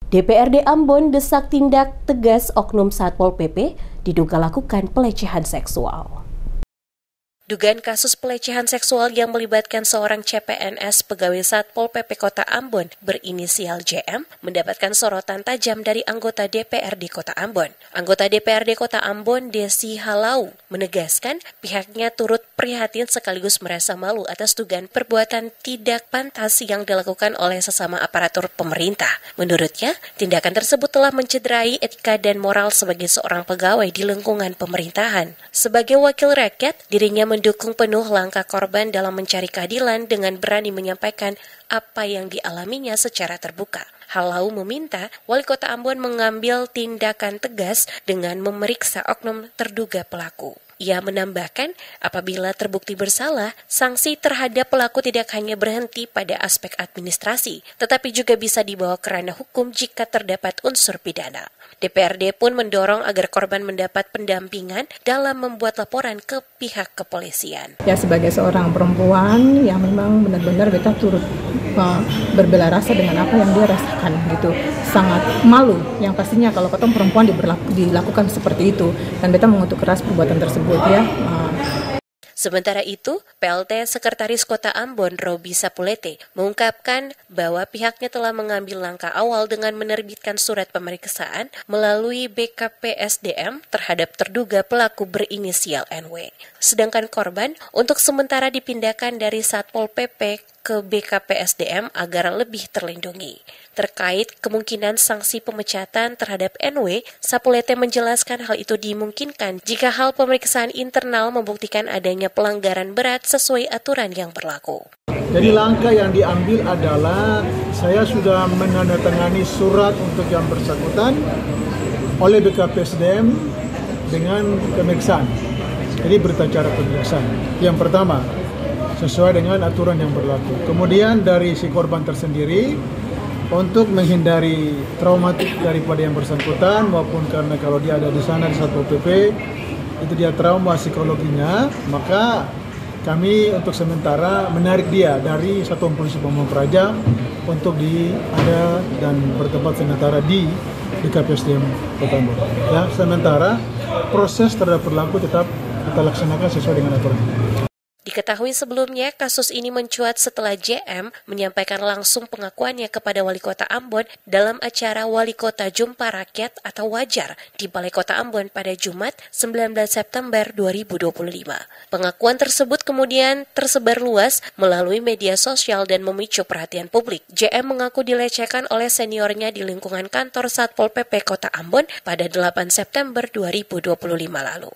DPRD Ambon desak tindak tegas oknum Satpol PP diduga lakukan pelecehan seksual. Dugaan kasus pelecehan seksual yang melibatkan seorang CPNS pegawai Satpol PP Kota Ambon berinisial JM mendapatkan sorotan tajam dari anggota DPRD Kota Ambon. Anggota DPRD Kota Ambon, Desi Halau, menegaskan pihaknya turut prihatin sekaligus merasa malu atas dugaan perbuatan tidak pantas yang dilakukan oleh sesama aparatur pemerintah. Menurutnya, tindakan tersebut telah mencederai etika dan moral sebagai seorang pegawai di lingkungan pemerintahan. Sebagai wakil rakyat, dirinya mendukung penuh langkah korban dalam mencari keadilan dengan berani menyampaikan apa yang dialaminya secara terbuka. Halau meminta Wali Kota Ambon mengambil tindakan tegas dengan memeriksa oknum terduga pelaku. Ia menambahkan, apabila terbukti bersalah, sanksi terhadap pelaku tidak hanya berhenti pada aspek administrasi, tetapi juga bisa dibawa ke ranah hukum jika terdapat unsur pidana. DPRD pun mendorong agar korban mendapat pendampingan dalam membuat laporan ke pihak kepolisian. Ya, sebagai seorang perempuan yang memang benar-benar beta turut berbela rasa dengan apa yang dia rasakan gitu. Sangat malu yang pastinya kalau ketemu perempuan dilakukan seperti itu, dan beta mengutuk keras perbuatan tersebut ya. Sementara itu, PLT Sekretaris Kota Ambon, Robi Sapulete, mengungkapkan bahwa pihaknya telah mengambil langkah awal dengan menerbitkan surat pemeriksaan melalui BKPSDM terhadap terduga pelaku berinisial NW. Sedangkan korban untuk sementara dipindahkan dari Satpol PP ke BKPSDM agar lebih terlindungi. Terkait kemungkinan sanksi pemecatan terhadap NW, Sapulete menjelaskan hal itu dimungkinkan jika hal pemeriksaan internal membuktikan adanya pelanggaran berat sesuai aturan yang berlaku. Jadi langkah yang diambil adalah saya sudah menandatangani surat untuk yang bersangkutan oleh BKPSDM dengan pemeriksaan. Jadi berita acara pemeriksaan. Yang pertama, sesuai dengan aturan yang berlaku. Kemudian dari si korban tersendiri, untuk menghindari traumatik daripada yang bersangkutan maupun karena kalau dia ada di sana di Satpol PP itu dia trauma psikologinya, maka kami untuk sementara menarik dia dari Satuan Polisi Pamung Praja untuk ada dan bertempat sementara di KPSDM Kota Ambon. Ya, sementara proses terhadap berlaku tetap kita laksanakan sesuai dengan aturan. Diketahui sebelumnya, kasus ini mencuat setelah JM menyampaikan langsung pengakuannya kepada Wali Kota Ambon dalam acara Wali Kota Jumpa Rakyat atau Wajar di Balai Kota Ambon pada Jumat 19 September 2025. Pengakuan tersebut kemudian tersebar luas melalui media sosial dan memicu perhatian publik. JM mengaku dilecehkan oleh seniornya di lingkungan kantor Satpol PP Kota Ambon pada 8 September 2025 lalu.